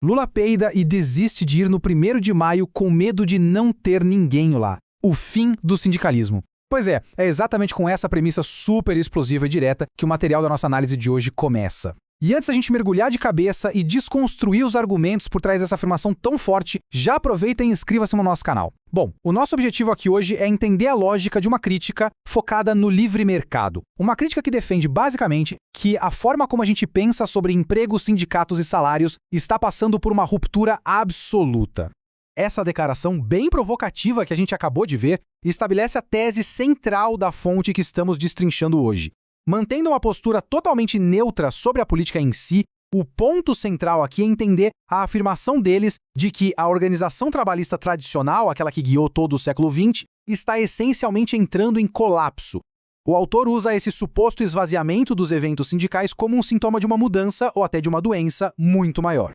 Lula peida e desiste de ir no 1º de maio com medo de não ter ninguém lá. O fim do sindicalismo. Pois é exatamente com essa premissa super explosiva e direta que o material da nossa análise de hoje começa. E antes da gente mergulhar de cabeça e desconstruir os argumentos por trás dessa afirmação tão forte, já aproveita e inscreva-se no nosso canal. Bom, o nosso objetivo aqui hoje é entender a lógica de uma crítica focada no livre mercado. Uma crítica que defende, basicamente, que a forma como a gente pensa sobre empregos, sindicatos e salários está passando por uma ruptura absoluta. Essa declaração bem provocativa que a gente acabou de ver estabelece a tese central da fonte que estamos destrinchando hoje. Mantendo uma postura totalmente neutra sobre a política em si, o ponto central aqui é entender a afirmação deles de que a organização trabalhista tradicional, aquela que guiou todo o século XX, está essencialmente entrando em colapso. O autor usa esse suposto esvaziamento dos eventos sindicais como um sintoma de uma mudança ou até de uma doença muito maior.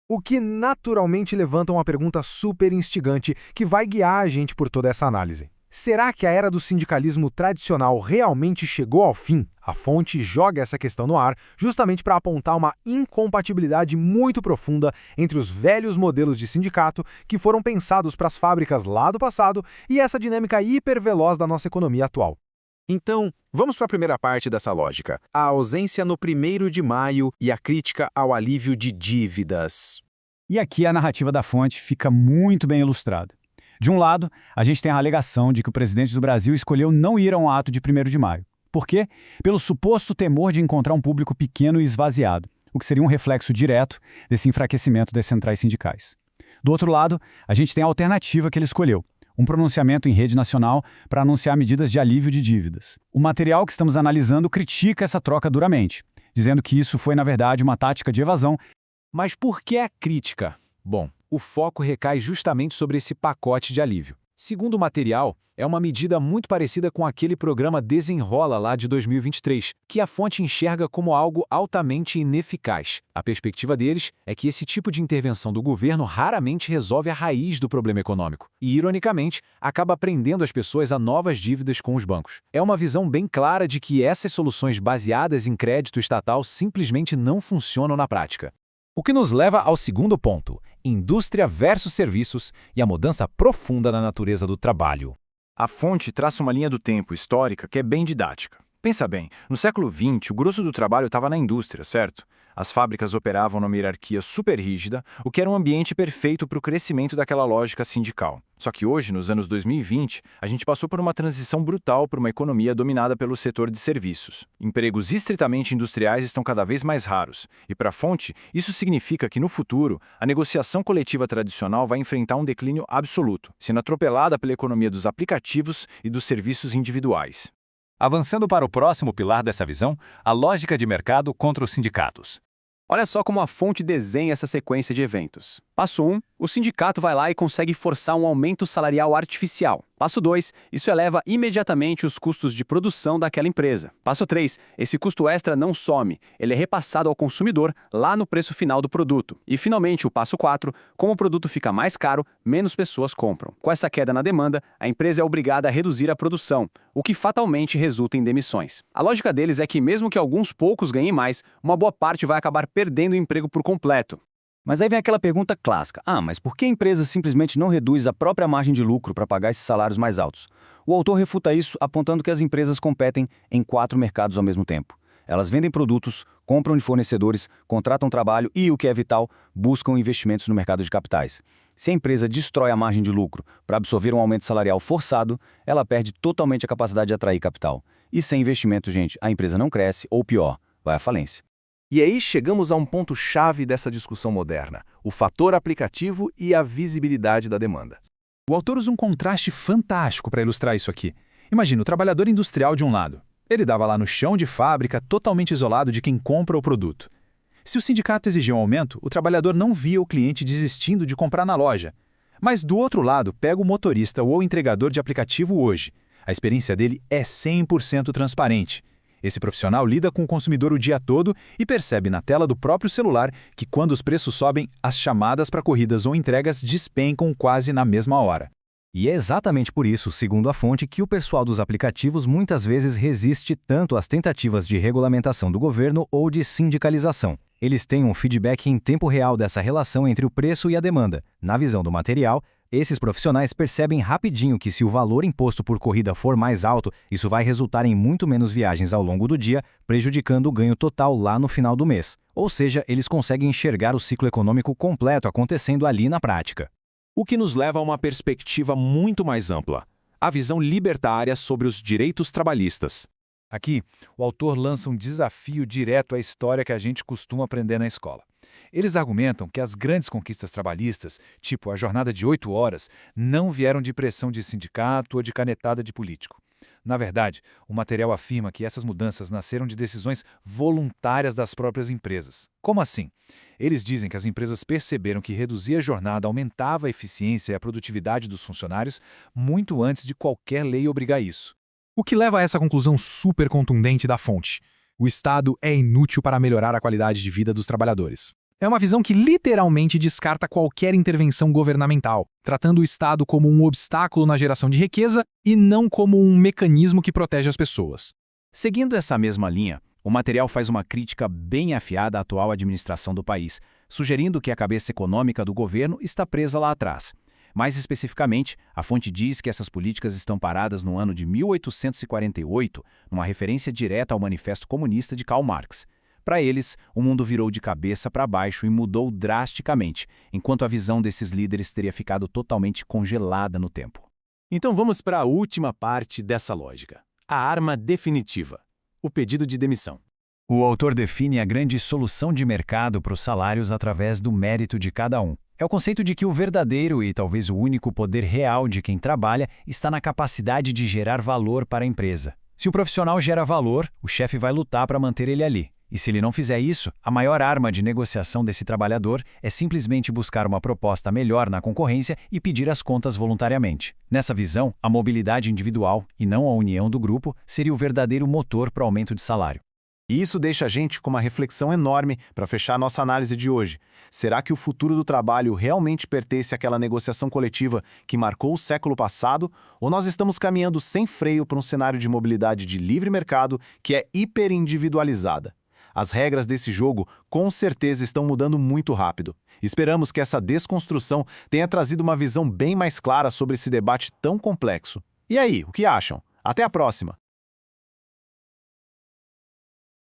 O que naturalmente levanta uma pergunta super instigante que vai guiar a gente por toda essa análise. Será que a era do sindicalismo tradicional realmente chegou ao fim? A fonte joga essa questão no ar justamente para apontar uma incompatibilidade muito profunda entre os velhos modelos de sindicato que foram pensados para as fábricas lá do passado e essa dinâmica hiperveloz da nossa economia atual. Então, vamos para a primeira parte dessa lógica, a ausência no 1º de maio e a crítica ao alívio de dívidas. E aqui a narrativa da fonte fica muito bem ilustrada. De um lado, a gente tem a alegação de que o presidente do Brasil escolheu não ir a um ato de 1º de maio. Por quê? Pelo suposto temor de encontrar um público pequeno e esvaziado, o que seria um reflexo direto desse enfraquecimento das centrais sindicais. Do outro lado, a gente tem a alternativa que ele escolheu, um pronunciamento em rede nacional para anunciar medidas de alívio de dívidas. O material que estamos analisando critica essa troca duramente, dizendo que isso foi, na verdade, uma tática de evasão. Mas por que a crítica? Bom, o foco recai justamente sobre esse pacote de alívio. Segundo o material, é uma medida muito parecida com aquele programa Desenrola lá de 2023, que a fonte enxerga como algo altamente ineficaz. A perspectiva deles é que esse tipo de intervenção do governo raramente resolve a raiz do problema econômico e, ironicamente, acaba prendendo as pessoas a novas dívidas com os bancos. É uma visão bem clara de que essas soluções baseadas em crédito estatal simplesmente não funcionam na prática. O que nos leva ao segundo ponto, indústria versus serviços e a mudança profunda na natureza do trabalho. A fonte traça uma linha do tempo histórica que é bem didática. Pensa bem, no século XX, o grosso do trabalho estava na indústria, certo? As fábricas operavam numa hierarquia super rígida, o que era um ambiente perfeito para o crescimento daquela lógica sindical. Só que hoje, nos anos 2020, a gente passou por uma transição brutal para uma economia dominada pelo setor de serviços. Empregos estritamente industriais estão cada vez mais raros. E para a fonte, isso significa que, no futuro, a negociação coletiva tradicional vai enfrentar um declínio absoluto, sendo atropelada pela economia dos aplicativos e dos serviços individuais. Avançando para o próximo pilar dessa visão, a lógica de mercado contra os sindicatos. Olha só como a fonte desenha essa sequência de eventos. Passo 1, o sindicato vai lá e consegue forçar um aumento salarial artificial. Passo 2, isso eleva imediatamente os custos de produção daquela empresa. Passo 3, esse custo extra não some, ele é repassado ao consumidor lá no preço final do produto. E finalmente o passo 4, como o produto fica mais caro, menos pessoas compram. Com essa queda na demanda, a empresa é obrigada a reduzir a produção, o que fatalmente resulta em demissões. A lógica deles é que mesmo que alguns poucos ganhem mais, uma boa parte vai acabar perdendo o emprego por completo. Mas aí vem aquela pergunta clássica. Mas por que a empresa simplesmente não reduz a própria margem de lucro para pagar esses salários mais altos? O autor refuta isso apontando que as empresas competem em 4 mercados ao mesmo tempo. Elas vendem produtos, compram de fornecedores, contratam trabalho e, o que é vital, buscam investimentos no mercado de capitais. Se a empresa destrói a margem de lucro para absorver um aumento salarial forçado, ela perde totalmente a capacidade de atrair capital. E sem investimento, gente, a empresa não cresce ou, pior, vai à falência. E aí chegamos a um ponto-chave dessa discussão moderna, o fator aplicativo e a visibilidade da demanda. O autor usa um contraste fantástico para ilustrar isso aqui. Imagina o trabalhador industrial de um lado. Ele dava lá no chão de fábrica, totalmente isolado de quem compra o produto. Se o sindicato exigia um aumento, o trabalhador não via o cliente desistindo de comprar na loja. Mas do outro lado, pega o motorista ou o entregador de aplicativo hoje. A experiência dele é 100% transparente. Esse profissional lida com o consumidor o dia todo e percebe na tela do próprio celular que quando os preços sobem, as chamadas para corridas ou entregas despencam quase na mesma hora. E é exatamente por isso, segundo a fonte, que o pessoal dos aplicativos muitas vezes resiste tanto às tentativas de regulamentação do governo ou de sindicalização. Eles têm um feedback em tempo real dessa relação entre o preço e a demanda. Na visão do material, esses profissionais percebem rapidinho que se o valor imposto por corrida for mais alto, isso vai resultar em muito menos viagens ao longo do dia, prejudicando o ganho total lá no final do mês. Ou seja, eles conseguem enxergar o ciclo econômico completo acontecendo ali na prática. O que nos leva a uma perspectiva muito mais ampla, a visão libertária sobre os direitos trabalhistas. Aqui, o autor lança um desafio direto à história que a gente costuma aprender na escola. Eles argumentam que as grandes conquistas trabalhistas, tipo a jornada de 8 horas, não vieram de pressão de sindicato ou de canetada de político. Na verdade, o material afirma que essas mudanças nasceram de decisões voluntárias das próprias empresas. Como assim? Eles dizem que as empresas perceberam que reduzir a jornada aumentava a eficiência e a produtividade dos funcionários muito antes de qualquer lei obrigar isso. O que leva a essa conclusão super contundente da fonte: o Estado é inútil para melhorar a qualidade de vida dos trabalhadores. É uma visão que literalmente descarta qualquer intervenção governamental, tratando o Estado como um obstáculo na geração de riqueza e não como um mecanismo que protege as pessoas. Seguindo essa mesma linha, o material faz uma crítica bem afiada à atual administração do país, sugerindo que a cabeça econômica do governo está presa lá atrás. Mais especificamente, a fonte diz que essas políticas estão paradas no ano de 1848, numa referência direta ao Manifesto Comunista de Karl Marx. Para eles, o mundo virou de cabeça para baixo e mudou drasticamente, enquanto a visão desses líderes teria ficado totalmente congelada no tempo. Então vamos para a última parte dessa lógica: a arma definitiva, o pedido de demissão. O autor define a grande solução de mercado para os salários através do mérito de cada um. É o conceito de que o verdadeiro e talvez o único poder real de quem trabalha está na capacidade de gerar valor para a empresa. Se o profissional gera valor, o chefe vai lutar para manter ele ali. E se ele não fizer isso, a maior arma de negociação desse trabalhador é simplesmente buscar uma proposta melhor na concorrência e pedir as contas voluntariamente. Nessa visão, a mobilidade individual, e não a união do grupo, seria o verdadeiro motor para o aumento de salário. E isso deixa a gente com uma reflexão enorme para fechar nossa análise de hoje. Será que o futuro do trabalho realmente pertence àquela negociação coletiva que marcou o século passado, ou nós estamos caminhando sem freio para um cenário de mobilidade de livre mercado que é hiperindividualizada? As regras desse jogo com certeza estão mudando muito rápido. Esperamos que essa desconstrução tenha trazido uma visão bem mais clara sobre esse debate tão complexo. E aí, o que acham? Até a próxima!